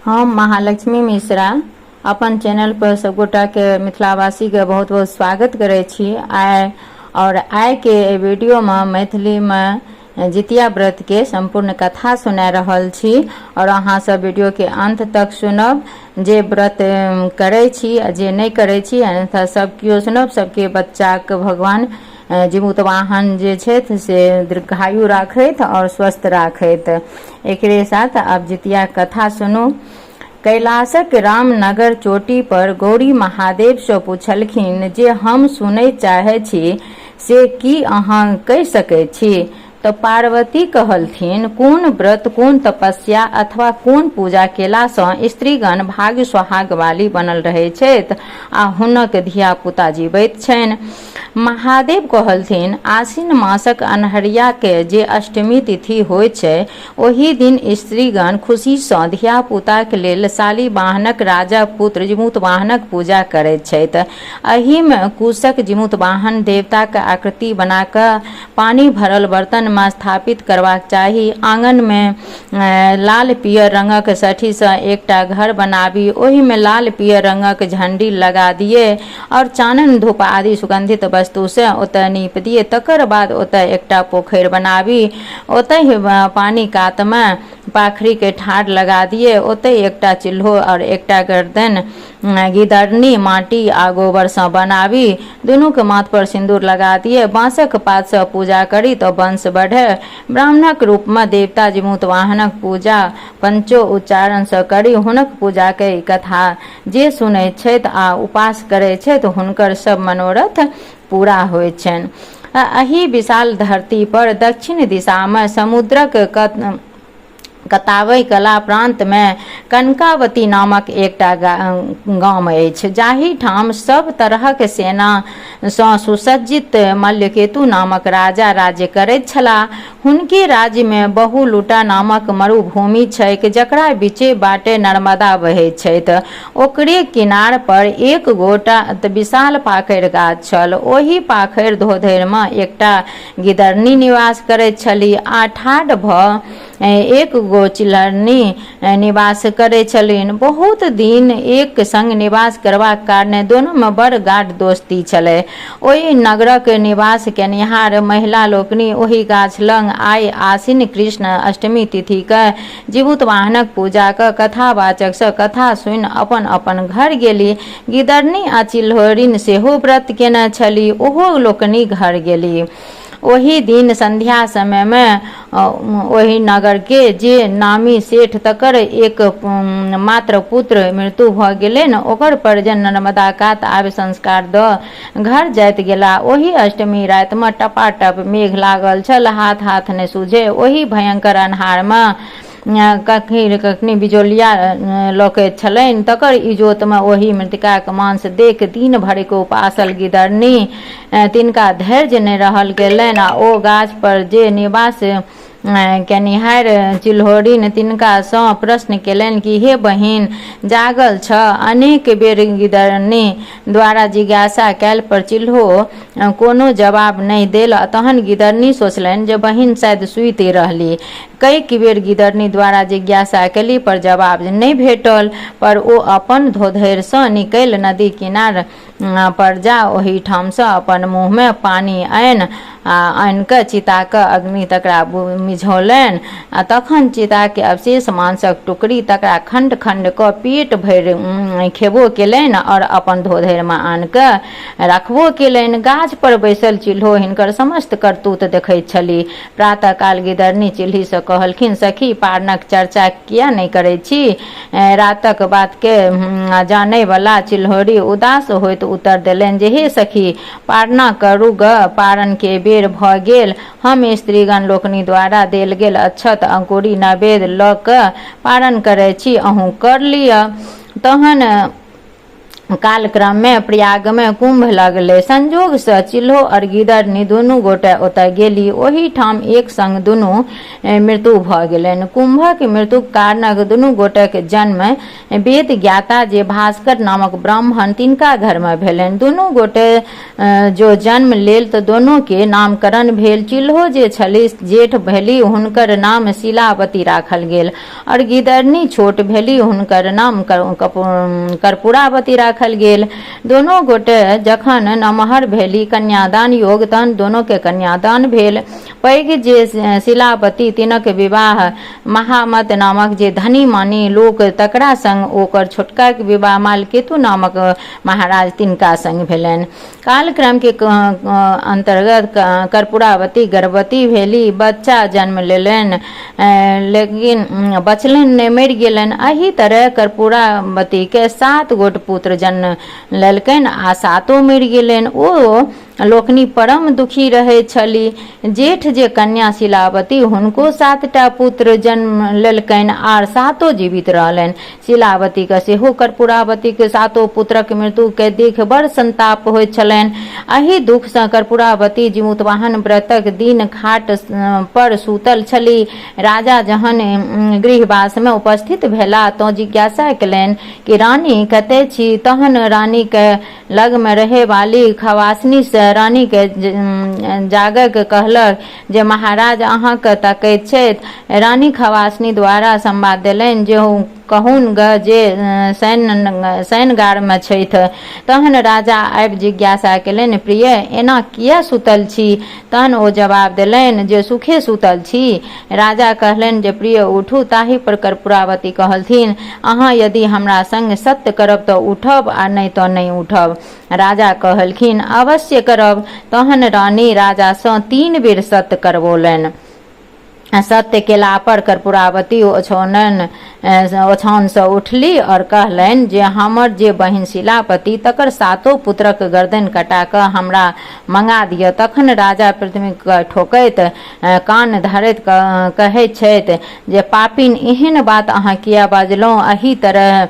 हम महालक्ष्मी मिश्रा अपन चैनल पर सब गोटा के मिथिलावासी के बहुत बहुत स्वागत करे छी। आइ के वीडियो में मैथिली में जितिया व्रत के संपूर्ण कथा सुना रहल छी और अहाँ सब वीडियो के अंत तक सुनब। जे व्रत करे छी आ जे नहीं करे छी अन्यथा सब कियो सुनब। सबके बच्चा के भगवान जीमूत वाहन जे छथि से दीर्घायु राखैत और स्वस्थ राखैत। एकरे साथ अब जितिया कथा सुनू। कैलाशक रामनगर चोटी पर गौरी महादेव से पूछलखिन जे हम सुनै चाहे छी से की अहाँ कहि सकै छी। तो पार्वती कहलथिन कोन व्रत कोन तपस्या अथवा कोन पूजा केला सँ स्त्रीगण भाग्य सोहाग वाली बनल रहै छथि आ हुनक धिया पुता जीवैत छनि। महादेव कहलथिन आश्विन मासक अन्हरिया के जे अष्टमी तिथि होइ छै ओही दिन स्त्रीगण खुशी सँ धिया पुता के लेल शालिवाहनक राजा पुत्र जीमूत वाहनक पूजा करैत छथि। एहि में कुशक जीमूत वाहन देवता के आकृति बना कऽ पानी भरल बर्तन में स्थापित करबाक चाही। आंगन में लाल पियर रंगक सठी से एकटा घर बनाबी, ओहि में लाल पियर रंगक झंडी लगा दिए और चानन धूप आदि सुगंधित वस्तु से ओतय नीप दिए। तकर बाद ओतय एकटा पोखरि बनाबी, ओतय पानी कात में पाखरी के ठाढ़ लगा दिए। ओतय एकटा चिल्हो और एकटा गर्दन गिदरनी माटी आ गोबर से बनाबी, दुनू के माथ पर सिंदूर लगा दिए। बांसक पात से पूजा करी तो वंश बढ़े। ब्राह्मणक रूप में देवता जीमूत वाहनक पूजा पंचो उच्चारण से करी। हुनक पूजा के कथा जे सुनै छथि आ उपास करै छथि हुनकर सब मनोरथ पूरा होइ छनि। एहि विशाल धरती पर दक्षिण दिशा में समुद्रक कतावई कला प्रांत में कनकावती नामक एकटा गाम अछि, जाहि ठाम सब तरहक सेना सँ सुसज्जित मल्लकेतु नामक राजा राज्य करैत छलाह। हुनके राज्य में बहुलूटा नामक मरुभूमि छैक जकरा बीचे बाटे नर्मदा बहैत छथि। ओकरे किनार पर एक गोटा विशाल पाखरि गाछ छल। ओहि पाखरि धोधरि में एकटा गिदरनी निवास करैत छली आ ठाढ़ भऽ एक गो चिलरनी निवास करे छलिन। बहुत दिन एक संग निवास करबाक कारणे दोनों में बड़ गाढ़ दोस्ती छलै। ओहि नगरक निवास केनिहार महिला लोकनि ओहि गाछ लग आइ आश्विन कृष्ण अष्टमी तिथि के जीमूत वाहनक पूजा के कथावाचक से कथा सुनि अपन अपन घर गेली। गिदरनी आ चिल्होरिन सेहो व्रत केने छली, ओहो लोकनि घर गेली। ओही दिन संध्या समय में ओही नगर के जे नामी सेठ तकर एक मात्र पुत्र मृत्यु भऽ गेलनि, ओकर परिजन नर्मदा कात आब संस्कार दऽ घर जाइत गेला। ओही अष्टमी राति में टपाटप मेघ लागल छल, हाथ हाथ नहि सूझे। ओही भयंकर अन्हार में कखनी बिजोलिया लौकैत छलनि। तकर इजोत में ओही मृतिकाक मांस देख दिन भरि के उपासल गिदरनी तिनका धैर्य नहि रहल गेलनि आ ओ गाछ पर जे निवास केनिहार चिल्होरिन तिनका सँ प्रश्न केलनि कि हे बहिन जागल छ। अनेक बेर गिदरनी द्वारा जिज्ञासा कैल पर चिल्हो कोनो जवाब नहीं देल। तहन गिदरनी सोचलनि जे बहिन शायद सुति रहली। कई बेर गिदरनी द्वारा जिज्ञासा कैली पर जवाब नहीं भेटल, पर ओ अपन धोधरि सँ निकलि नदी किनार पर जा ओही ठाम सँ अपन मुँह में पानी आनि कऽ चिता के अग्नि तकरा मिझौलनि आ तखन चिता के अवशेष मांसक टुकड़ी तकरा खंड खंड कऽ पेट भरि खेबो केलनि और अपन धोधरि में आनि कऽ रखबो केलनि। गाछ पर बैसल चिल्हो हिनकर समस्त करतूत देखैत छली। प्रातः काल गिदरनी चिल्ही से कहलखिन सखी पारणक चर्चा किया नहीं करे छी। रातक बात के जाने वाला चिल्होरी उदास होइत उत्तर देलनि जे हे सखी पारणा करू ग, पारण के बेर भऽ गेल। हम स्त्रीगण लोकनि द्वारा देल गेल अक्षत अंकुरी नैवेद्य लऽ कऽ पारण करे छी, अहूँ कर लिअ। तहन कालक्रम में प्रयाग में कुंभ लगले। संजोग से चिल्हो और गिदरनी दुनू गोटे ओतय गेली। ओही ठाम एक संग दुनू मृत्यु भ गेलनि। कुंभक मृत्युक कारणक दुनू गोटे के जन्म वेद ज्ञाता जे भास्कर नामक ब्राह्मण तिनका घर में भेलनि। दुनू गोटे जो जन्म लेल तऽ दोनों के नामकरण भेल। चिल्हो जे छली जेठ भेली हुनकर नाम शिलावती राखल गेल और गिदरनी छोट भेली हुनकर नाम कर्पूरावती राखल गेल। दोनों गोटे जखन नमहर भेली कन्यादान योग तहन दोनों के कन्यादान भेल। पैघ जे शिलावती तिनक विवाह महामत नामक जे धनी मानी लोक तकरा संग ओकर छोटका के विवाह मालकेतु नामक महाराज तिनका संग भेलनि। कालक्रम के अंतर्गत कर्पूरावती गर्भवती भेली, बच्चा जन्म लेलनि लेकिन बचलनि नहि, मरि गेलनि। एही तरह कर्पूरावती के 7 गोट पुत्र जन्म लेलकनि आ 7 मरि गेलनि। ओ लोकनि परम दुखी रहै छली। जेठ जे कन्या शिलावती हुनको 7टा पुत्र जन्म लेलकनि आर 7 जीवित रहलनि। शिलावती के सेहो कर्पूरावती के 7 पुत्रक मृत्यु के देख बड़ संताप होइत छलनि। एही दुख सँ कर्पूरावती जिमुतवाहन व्रतक दिन खाट पर सूतल छली। राजा जहन गृहवास में उपस्थित भेला तो जिज्ञासा कयलनि कि रानी कतय छी। तहन रानी के लग में रहे वाली खवासनी से रानी के जागक कहलक जे महाराज अहाँ के तकैत छथि। रानी खवासनी द्वारा संवाद देलनि जे कहून ग जे शयनगार में छथि। तहन राजा आबि जिज्ञासा केलनि प्रिय एना किया सुतल छी। तहन ओ जवाब देलनि जे सुखे सुतल छी। राजा कहलनि जे प्रिय उठू। ताहि पर कर्पूरावती कहलथिन अहाँ यदि हमरा संग सत्य करब तऽ उठब आ नहि तऽ नहि उठब। राजा कहलखिन अवश्य करब। तहन रानी राजा सँ 3 बेर सत्य करबौलनि। सत्य केला पर कर्पूरावती ओछान से उठली और कहलनि जे हमर जे बहिन शिलावती तकर 7 पुत्रक गर्दन कटा कऽ हमरा मंगा दिअ। तखन राजा पृथ्वी के ठोकैत कान धरैत कहैत छथि जे पापिन एहन बात अहाँ किया बाजलहुँ। एही तरह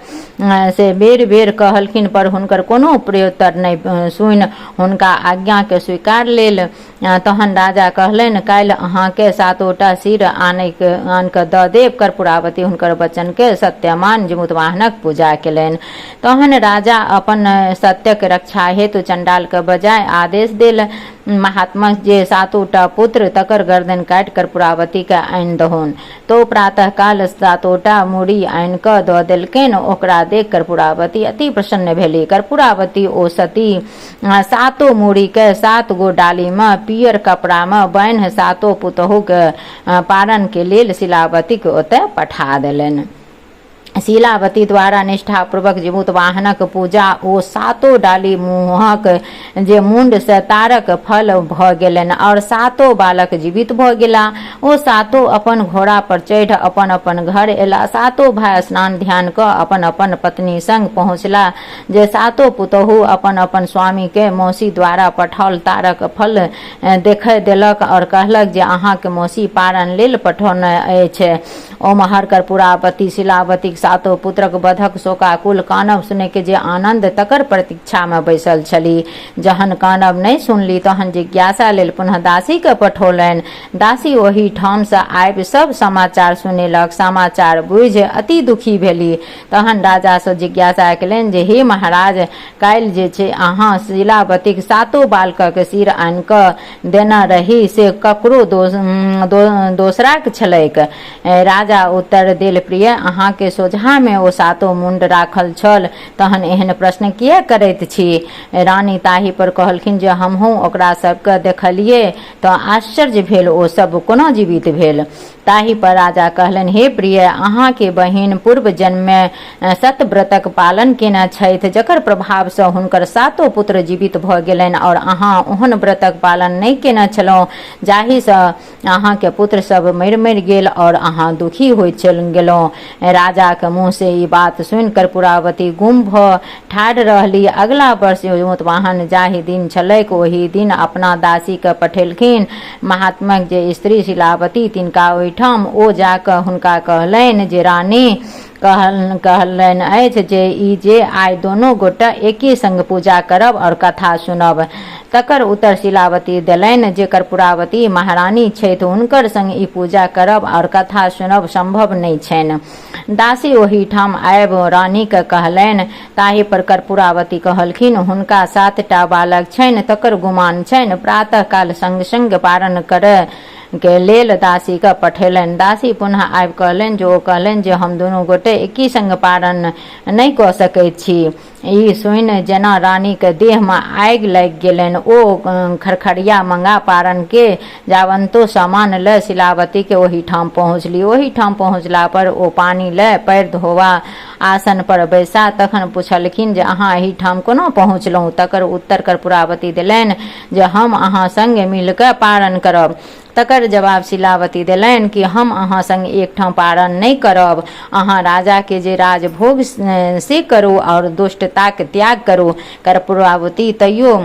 से बेर बेर कहलखिन पर हुनकर कोनो प्रत्युत्तर नहि सुनि हुनका आज्ञा के स्वीकार लेल। तहन राजा कहलनि काल्हि अहाँके 7टा सिर आन कऽ दऽ देब। कर्पूरावती हुनकर वचन के सत्यमान जिमुतवाहनक पूजा केलनि। तहन राजा अपन सत्यक रक्षा हेतु चंडाल के बजाय आदेश देल महात्मा जे 7टा पुत्र तकर गर्दन काटि कर्पूरावती के आनि दहुन। तो प्रातः काल 7टा मूड़ी आनि कऽ दऽ देलकनि। ओकरा देख कर्पूरावती अति प्रसन्न भेली। कर्पूरावती ओ सती 7 मूड़ी के 7 गो डाली में पियर कपड़ा में बान्हि 7 पुतहु के पारण के लेल शिलावती के ओतय पठा देलनि। शिलावती द्वारा निष्ठापूर्वक जिमुतवाहनक पूजा ओ 7 डाली मुँहक जे मुंड से तारक फल भ गेलनि और 7 बालक जीवित भ गेला। ओ 7 अपन घोड़ा पर चढ़ि अपन अपन घर एला। 7 भाई स्नान ध्यान क अपन अपन पत्नी संग पहुँचला। जे 7 पुतहु अपन अपन स्वामी के मौसी द्वारा पठाओल तारक फल देखै देलक और कहलक जे अहाँ के मौसी पारण लेल पठौने अछि। ओमहर कर्पूरावती शिलावती 7 पुत्रक बधक शोकाकुल कानब सुने के जे आनंद तकर प्रतीक्षा में बैसल छली। जहन कानब नहीं सुनली तहन जिज्ञासा लेल पुनः दासी के पठौलनि। दासी ओही ठाम से आबि सब समाचार सुनेलक। समाचार बुझि अति दुखी भेली। तहन राजा से जिज्ञासा केलनि जे हे महाराज काल्हि जे छै अहाँ शिलावती 7 बालकक सिर आनि कऽ देना रही से ककरो दोसराक छलैक। राजा उत्तर देल प्रिय अहाँ के सोझा में ओ 7 मुंड राखल छल तहन एहन प्रश्न किया करैत छी। रानी ताहि पर कहलखिन जे हमहूँ ओकरा सबके देखलिए तऽ आश्चर्य भेल ओ सब कोना जीवित भेल। ताहि पर राजा कहलनि हे प्रिय अहाँ के बहिन पूर्व जन्म में सतव्रतक पालन केने छथि जकर प्रभाव सँ हुनकर 7 पुत्र जीवित भ गेलनि और अहाँ ओहन व्रतक पालन नहि केने छलहुँ जाहि सँ अहाँ के पुत्र सब मरि गेल और अहाँ दुखी होइत चलि गेलहुँ। राजा के मुँह से ई बात सुनि कर्पूरावती गुम भ ठाढ़ रहली। अगला वर्ष जिमुतवाहन जाहि दिन छलैक ओही दिन अपना दासी के पठेलखिन। महात्मा जे स्त्री शिलावती तिनका ओहिठाम ओ जाकऽ हुनका कहलनि जे रानी कहलन अछि जे ई जे आइ दोनों गोटा एके संग पूजा करब और कथा सुनब। तकर उत्तर शिलावती देलनि जे कर्पूरावती महारानी छथि, हुनकर संग ई पूजा करब और कथा सुनब संभव नहि छनि। दासी ओही ठाम आबि रानीके कहलनि। ताहि पर कर्पूरावती कहलखिन, हुनका 7 टा बालक छनि, तकर गुमान छनि। प्रातः काल संग संग पारण करय के लेल दासी के पठेलनि। दासी पुनः आबि कहलनि जे ओ कहलनि जे हम दुनू गोटे एकी संग पारण नहि कऽ सकैत छी। ई सुनि जेना रानी के देह में आगि लागि गेलनि। ओ खरखरिया मंगा पारण के जावंतो सामान ल शिलावती के ओही ठाम पहुँचली। ओही ठाम पहुँचला पर ओ पानी ल पैर धोवा आसन पर बैसा। तखन पूछलखिन जे अहाँ एही ठाम कोना पहुँचलहुँ। तकर उत्तर कर्पूरावती देलनि जे हम अहाँ संग मिल कऽ पारण करब। तकर जवाब शिलावती देलनि कि हम अहाँ संग एक ठाम पारण नहीं करब। अहाँ राजा के जे राजभोग से करू और दुष्टताक त्याग करू। कर्पूरावती तैयो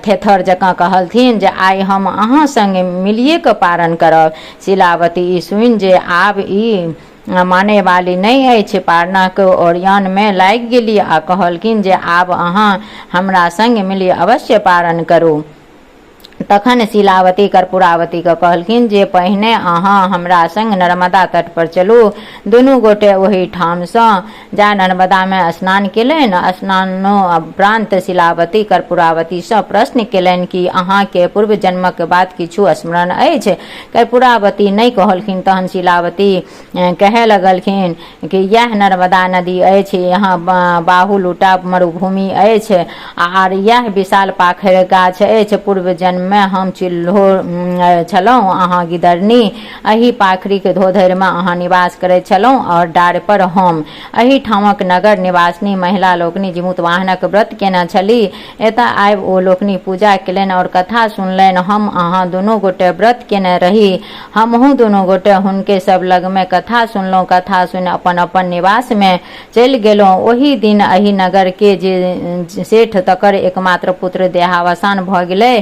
थेथर जकाँ कहलथिन जे आइ हम अहाँ संग मिलिए कऽ पारण करब। शिलावती ई सुनि जे आब ई माने वाली नहीं अछि, पारणक ओरियान में लागि गेली आ कहलखिन जे आब अहाँ हमरा संग मिली अवश्य पारण करू। तखन शिलावती कर्पूरावती के कहलखिन जे पहिने अहाँ हमरा संग नर्मदा तट पर चलू। दुनू गोटे ओही ठाम सँ जा नर्मदा में स्नान केलनि। स्नानोपरांत शिलावती कर्पूरावती सँ प्रश्न केलनि कि अहाँ के पूर्व जन्मक बात किछु स्मरण अछि। कर्पूरावती नहीं कहलखिन। तहन शिलावती कहे लगलखिन कि यह नर्मदा नदी अछि, यहाँ बाहुलुटा मरुभूमि अछि आर यह विशाल पाखरि गाछ अछि। पूर्व जन्म में हम चिल्हो छलहुँ, अहाँ गिदरनी। एही पाखरी के धोधरि में अहाँ निवास करैत छलहुँ और डार पर हम। एही ठामक नगर निवासिनी महिला लोकनि जिमुतवाहनक व्रत केने छली। एतय आबि ओ लोकनि पूजा केलनि और कथा सुनलनि। हम अहाँ दुनू गोटे व्रत केने रही। हमहूँ दुनू गोटे हुनके सब लग में कथा सुनलहुँ। कथा सुनि अपन अपन निवास में चलि गेलहुँ। ओही दिन एही नगर के जे सेठ तकर एकमात्र पुत्र देहावसान भऽ गेलै।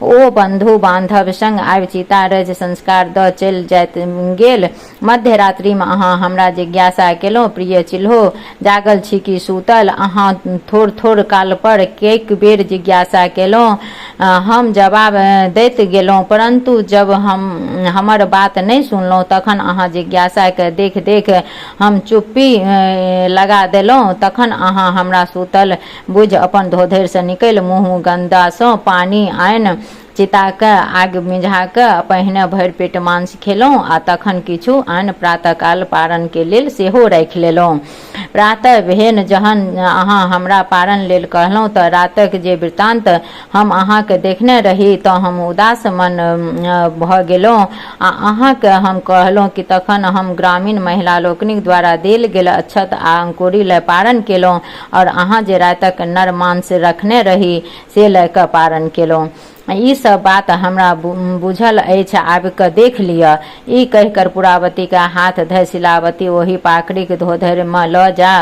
ओ बंधु बांधव संग आबि चितारज संस्कार द चलि जाइत गेल। मध्य रात्रि में अहाँ हमरा जिज्ञासा केलहुँ, प्रिय चिल्हो जागल छी कि सूतल। अहाँ थोड़ थोड़ काल पर कएक बेर जिज्ञासा केलहुँ। हम जवाब दैत गेलहुँ, परंतु जब हमर बात नहीं सुनलहुँ तखन अहाँ जिज्ञासा के देख देख हम चुप्पी लगा देलहुँ। तखन अहाँ हमरा सूतल बुझ अपन धोधरि से निकलि मुँह गंदा सँ पानी आनि चिता के आग मिझा के पहिने भरि पेट मांस खेलहुँ आ तखन किछु आन प्रातः काल पारण के लेल सेहो राखि लेलहुँ। प्रातः भेन जहन अहाँ हमरा पारण लेल कहलहुँ तऽ रातक जे वृत्तांत हम अहाँके देखने रही तऽ हम उदास मन भऽ गेलहुँ आ अहाँके हम कहलहुँ कि तखन हम ग्रामीण महिला लोकनिक द्वारा देल गेल अक्षत आ अंकुरी लय पारण केलहुँ और अहाँ जे रातक नर मांस रखने रही से लय कऽ पारण केलहुँ। ई सब बात हमरा बुझल अछि, आबि कऽ देख लिअ। ई कहि कर्पूरावती के हाथ धरि शिलावती ओही पाखरिक धोधरि में लऽ जा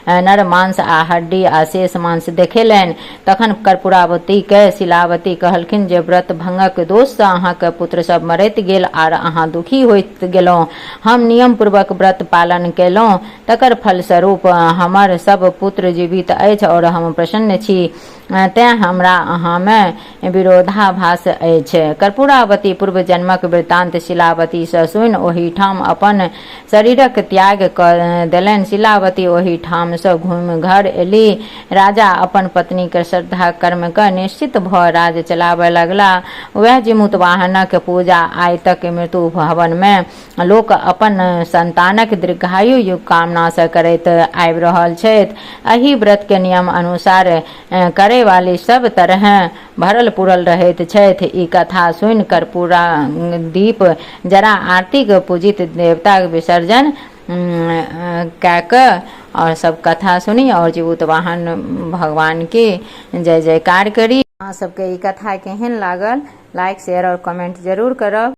नर मांस आ हड्डी आ शेष मांस देखेलनि। तखन कर्पूरावती के शिलावती कहलखिन जे व्रत भंगक दोष सँ अहाँके पुत्र सब मरैत गेल आर अहाँ दुखी होइत गेलहुँ। हम नियम पूर्वक व्रत पालन केलहुँ, तकर फलस्वरूप हमर सब पुत्र जीवित अछि और हम प्रसन्न छी। तें हमरा अहाँ में विरोधाभास अछि। कर्पूरावती पूर्व जन्मक वृत्तांत शिलावती सँ सुनि ओही ठाम अपन शरीरक त्याग कऽ देलनि। शिलावती ओही ठाम सँ घुमि घर एली। राजा अपन पत्नी के श्रद्धा कर्म के निश्चित भऽ राज चलाबय लगला। वह जिमुतवाहनक पूजा आइ तक मृत्यु भवन में लोक अपन संतानक दीर्घायु युग कामना से करैत आबि रहल छथि। एही व्रत के नियम अनुसार करे वाली सब तरह भरल पुरल रहैत छथि। ई कथा सुनि कर्पूरा दीप जरा आरती के पूजित देवता विसर्जन कऽ कऽ और सब कथा सुनी और जिमुतवाहन भगवान के जय जयकार करी। अहाँ सबके ई कथा केहन लागल लाइक शेयर और कमेंट जरूर करब।